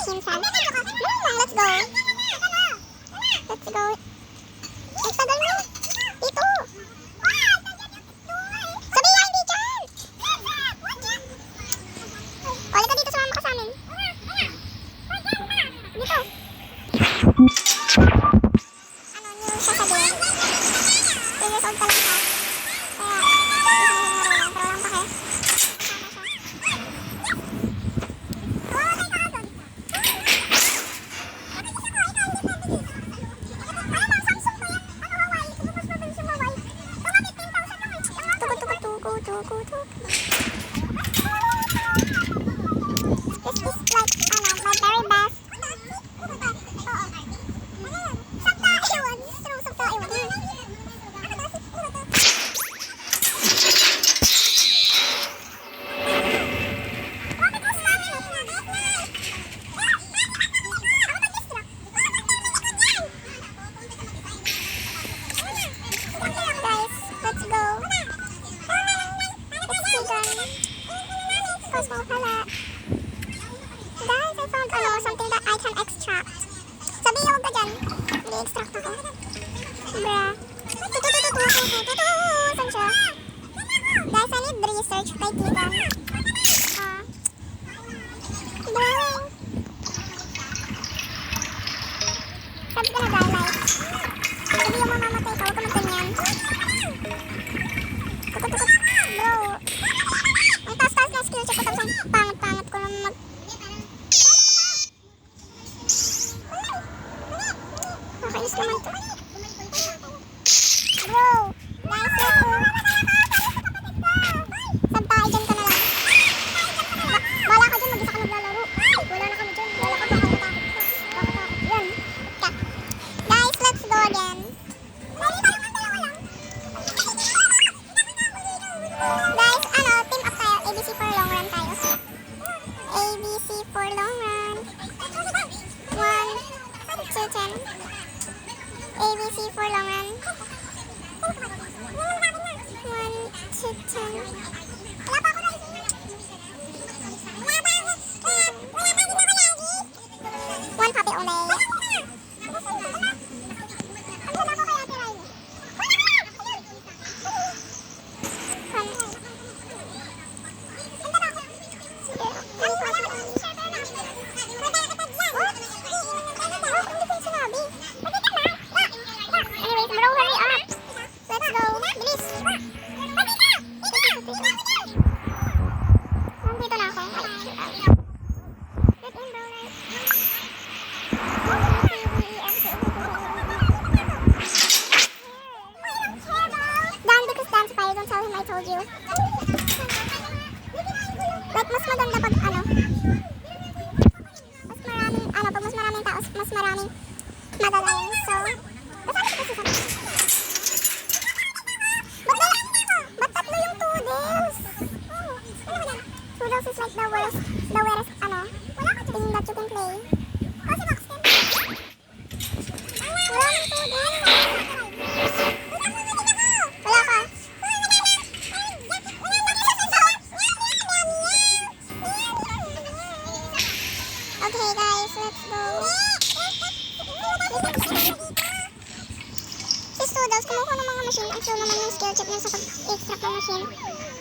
himself. Let's go. Let's go. Ang tagal mo. Dito. Sabi niya, hindi dyan. Ulit ka dito, sumama ka sa amin. Dito. Ano niyo sasabihin? 2 years old pa lang siya. Kaya, pero lang pake. This is like, my very best. Guys, let's go. It's chicken. Cosmo pala. Guys, I found something that I can extract. Sabi niyo, huwag ka dyan. Hindi extract ako. Bruh. Saan siya? Guys, I need research kay Tigan. Boring. Sabi ka na guys, sabi yung mamamatay ka, huwag ka magganyan. Tukot-tukot. Bro. Ang taas-taas na skill check ko tapos ang pangat-pangat ko naman Nakainis naman to. Bro. Nice ako. Sabtahay dyan ka na lang. Wala ka dyan, mag-isa ka naglalaro. Wala na kami dyan. Wala ka baka natakot. Yan. Guys, let's go again. Guys, team up tayo. ABC for long run tayo. ABC for long run. 1 to 10. ABC for long run. 1 to 10. Wala pa ako na. One puppy only. Like, mas maganda pag mas maraming tao, mas maraming madalayan. So, kasama ko kasi ba't tatlo yung toodles? Toodles is like the worst thing that you can play. Wala nang toodles. Wala ka. Okay guys, let's go. Si Studels, kumuha ng mga machine. Ang slow naman yung skill check niya sa pag-extract ng machine.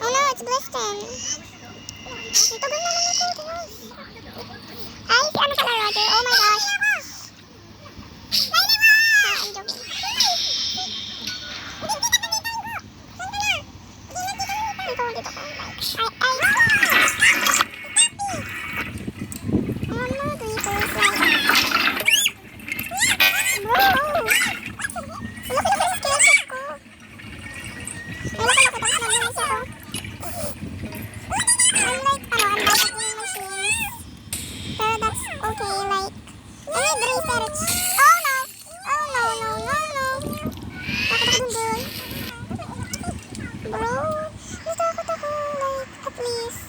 Oh no, it's Bliston. Ang tagal naman yung Studels. Ay, si ano pala Roger? Oh my gosh. I'm joking. Dito ka. Bro, natakot ako, like, at least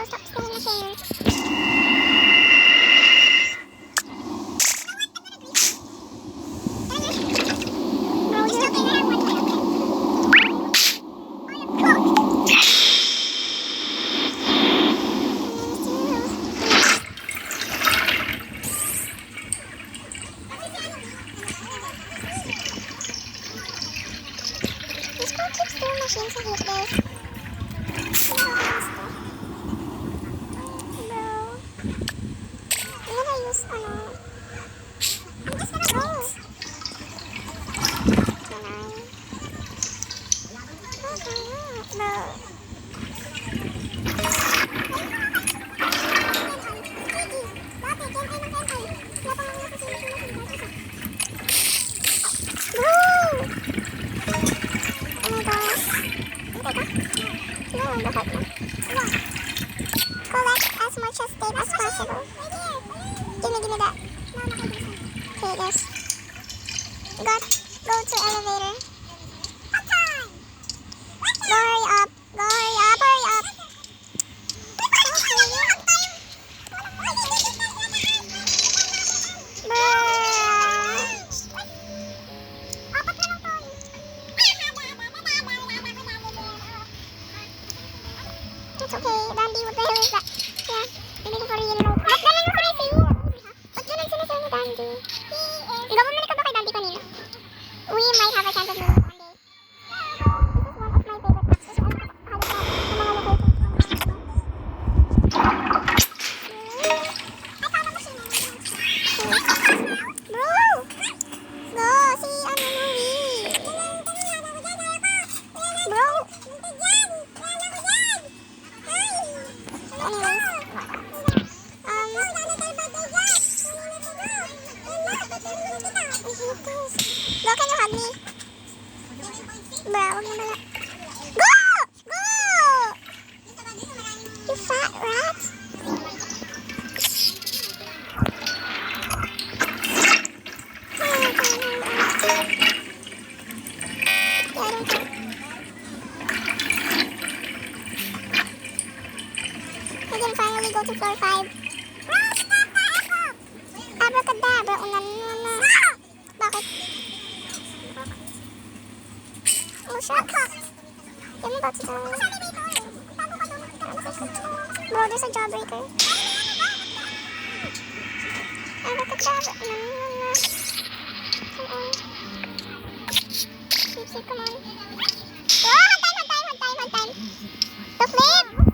stop stealing machines. Bro, you're okay na. This girl keeps stealing machines. I hate this. Bro. I'm gonna use, ano. I'm just gonna go. Can I? Bro. Bro! Oh my gosh. No, bakit na? Collect as much as tape as possible. Give me that. Okay, yes. Go to elevator. Go, hurry up. Hurry up. It's okay, Dandy, what the hell is that? Yeah, hindi ko pa rin yun. Ba't galing mo kay Dandy? Ba't galing sinasabi ni Dandy? Ikaw bumalik ka ba kay Dandy kanina? We might have a chance of moving one day. This is one of my favorite actors. Halos na sa mga locations. Bro! Go! Si ano movie? Bro! Anyways, Bro, can you hug me? Bro, wag na mala. Go! Go! You fat rat! We can finally go to floor 5. Abracadabra, una. Bakit? Oh, shut up. Give me about to die. Bro, there's a jawbreaker. Abracadabra, una. Come on. Come on. Oh, hard time. The flip!